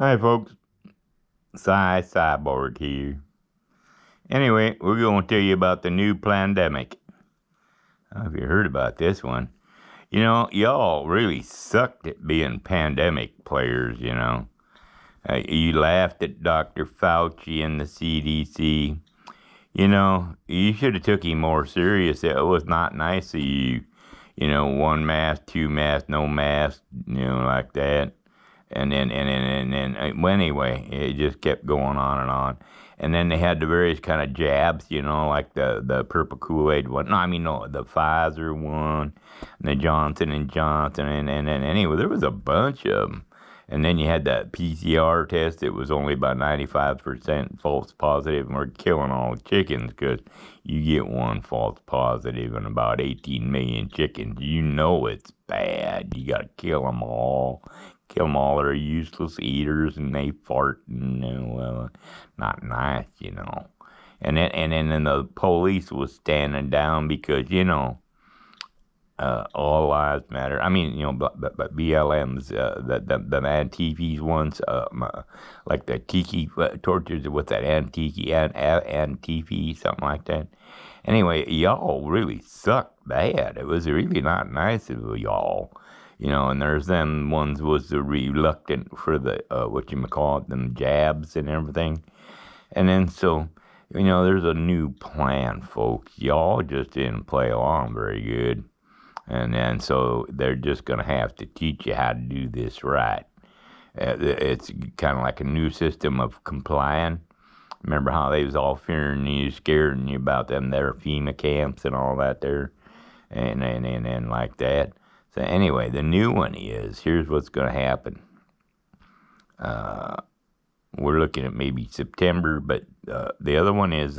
Hi, folks. Cyborg here. Anyway, we're going to tell you about the new pandemic. I don't know if you heard about this one. Y'all really sucked at being pandemic players. You laughed at Dr. Fauci and the CDC. You should have took him more serious. It was not nice of you. One mask, two masks, no mask, like that. Well, anyway, it just kept going on and on. And then they had the various kind of jabs, like the purple Kool-Aid one. No, I mean, no, the Pfizer one, and the Johnson and Johnson, and anyway, there was a bunch of them. And then you had that PCR test. It was only about 95% false positive, and we're killing all the chickens because you get one false positive in about 18 million chickens. You know it's bad. You got to kill them all. Kill them all. They're useless eaters, and they fart, and not nice. And then the police was standing down because all lives matter. I mean, but BLMs, the Antifis ones, like the Tiki tortures with that Antifi, something like that. Anyway, y'all really sucked bad. It was really not nice of y'all. And there's them ones was the reluctant for the, them jabs and everything. And then so, there's a new plan, folks. Y'all just didn't play along very good. And then so they're just going to have to teach you how to do this right. It's kind of like a new system of complying. Remember how they was all fearing you, scaring you about them there FEMA camps and all that there, and like that. So anyway, the new one is, here's what's going to happen. We're looking at maybe September, but the other one is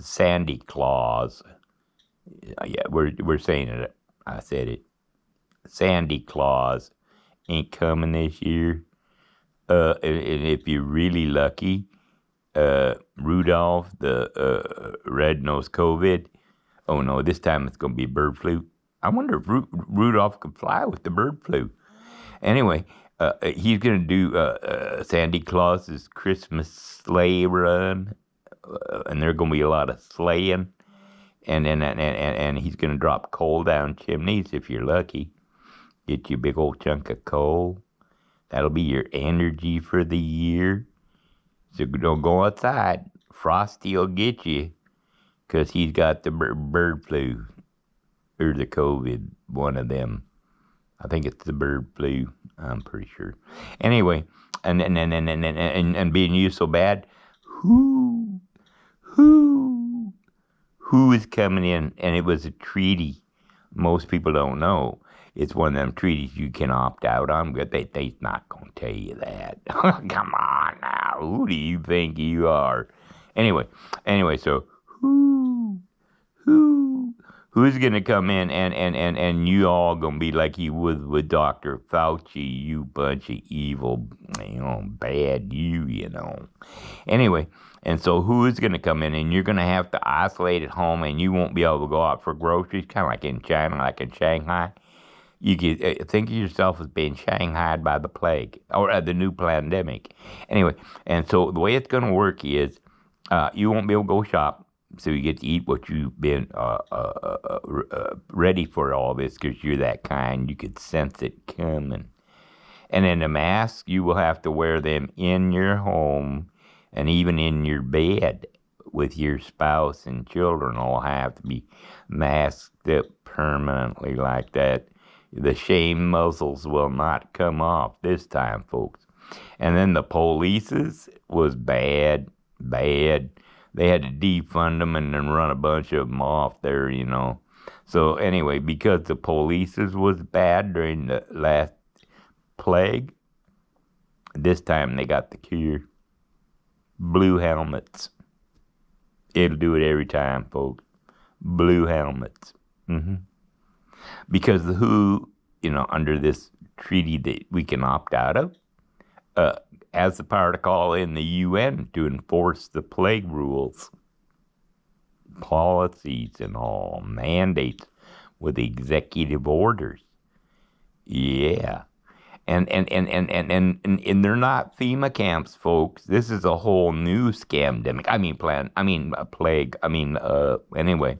Sandy Claus. Yeah, we're saying it. I said it. Sandy Claus ain't coming this year. And if you're really lucky, Rudolph the red-nosed COVID. Oh no, this time it's going to be bird flu. I wonder if Rudolph could fly with the bird flu. Anyway, he's going to do Sandy Claus's Christmas sleigh run, and there's going to be a lot of sleighing. And he's going to drop coal down chimneys if you're lucky. Get you a big old chunk of coal. That'll be your energy for the year. So don't go outside. Frosty will get you because he's got the bird flu or the COVID, one of them. I think it's the bird flu. I'm pretty sure. Anyway, and being used so bad, who is coming in? And it was a treaty. Most people don't know. It's one of them treaties you can opt out on, but they's not going to tell you that. Come on now. Who do you think you are? Anyway, so who's going to come in and you all going to be like you was with Dr. Fauci, you bunch of evil, bad Anyway, and so who is going to come in, and you're going to have to isolate at home, and you won't be able to go out for groceries, kind of like in China, like in Shanghai. You could think of yourself as being shanghaied by the plague or the new pandemic. Anyway, and so the way it's going to work is you won't be able to go shop, so you get to eat what you've been ready for all this because you're that kind. You could sense it coming. And then the masks, you will have to wear them in your home and even in your bed with your spouse and children all have to be masked up permanently like that. The shame muzzles will not come off this time, folks. And then the polices was bad. They had to defund them and then run a bunch of them off there. So anyway, because the polices was bad during the last plague, this time they got the cure. Blue helmets. It'll do it every time, folks. Blue helmets. Because the WHO, under this treaty that we can opt out of, has the power to call in the UN to enforce the plague rules, policies, and all mandates with executive orders. Yeah. And they're not FEMA camps, folks. This is a whole new scamdemic. Plague. Anyway,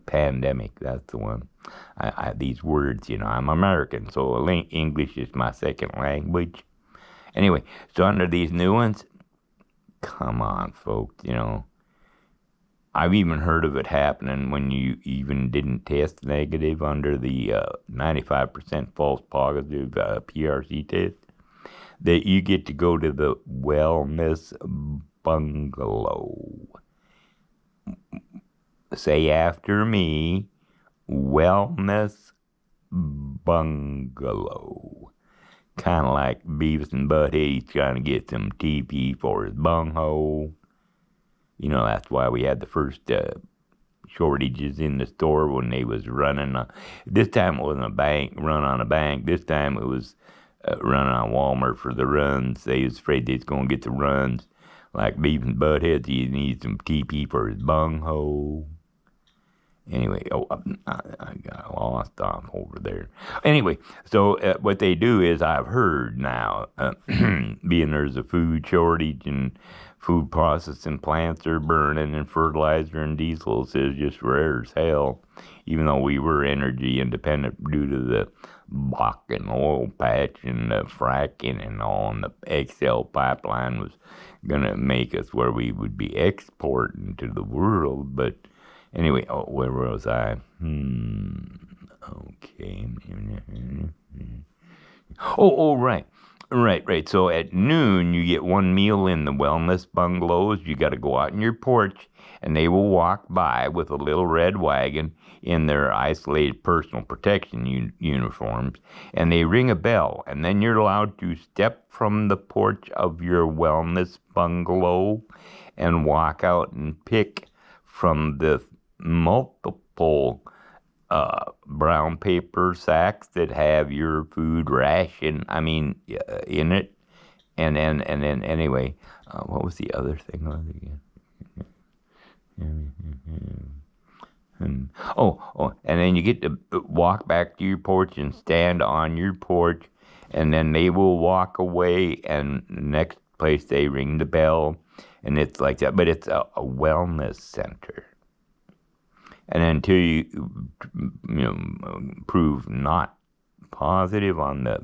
pandemic. That's the one. These words, I'm American, so English is my second language. Anyway, so under these new ones, come on, folks, I've even heard of it happening when you even didn't test negative under the 95% false positive PRC test, that you get to go to the wellness bungalow. Say after me, wellness bungalow. Kind of like Beavis and Butthead, he's trying to get some TP for his bunghole. That's why we had the first shortages in the store when they was running. This time it wasn't run on a bank. This time it was run on Walmart for the runs. They was afraid they was going to get the runs. Like Beavis and Butthead, he needs some TP for his bunghole. Anyway, I got lost off over there. Anyway, so what they do is, I've heard now, being there's a food shortage and food processing plants are burning and fertilizer and diesels is just rare as hell, even though we were energy independent due to the Bakken oil patch and the fracking and all, and the XL pipeline was going to make us where we would be exporting to the world, but anyway, where was I? Okay. Right. So at noon, you get one meal in the wellness bungalows. You got to go out on your porch, and they will walk by with a little red wagon in their isolated personal protection uniforms, and they ring a bell, and then you're allowed to step from the porch of your wellness bungalow and walk out and pick from the multiple brown paper sacks that have your food ration, in it. And then anyway, what was the other thing again? And then you get to walk back to your porch and stand on your porch, and then they will walk away, and the next place they ring the bell, and it's like that. But it's a wellness center. And until you prove not positive on the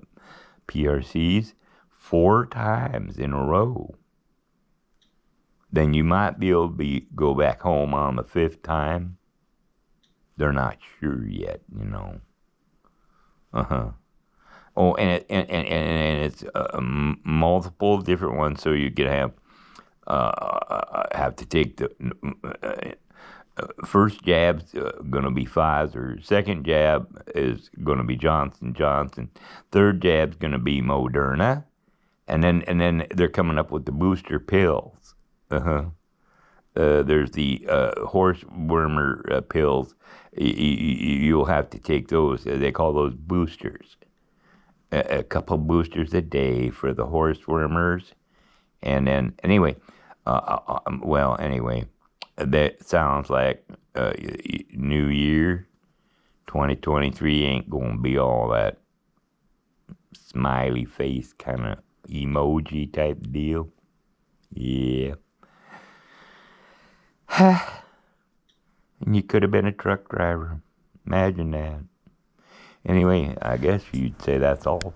PRCs 4 times in a row, then you might be able to go back home on the 5th time. They're not sure yet, Oh, and it's multiple different ones, so you can have to take the first jab's going to be Pfizer. Second jab is going to be Johnson Johnson. Third jab's going to be Moderna, and then they're coming up with the booster pills. There's the horsewormer pills. You'll have to take those. They call those boosters. A couple boosters a day for the horsewormers, and then anyway, that sounds like New Year 2023 ain't gonna be all that smiley face kind of emoji type deal. Yeah. And you could have been a truck driver. Imagine that. Anyway, I guess you'd say that's all.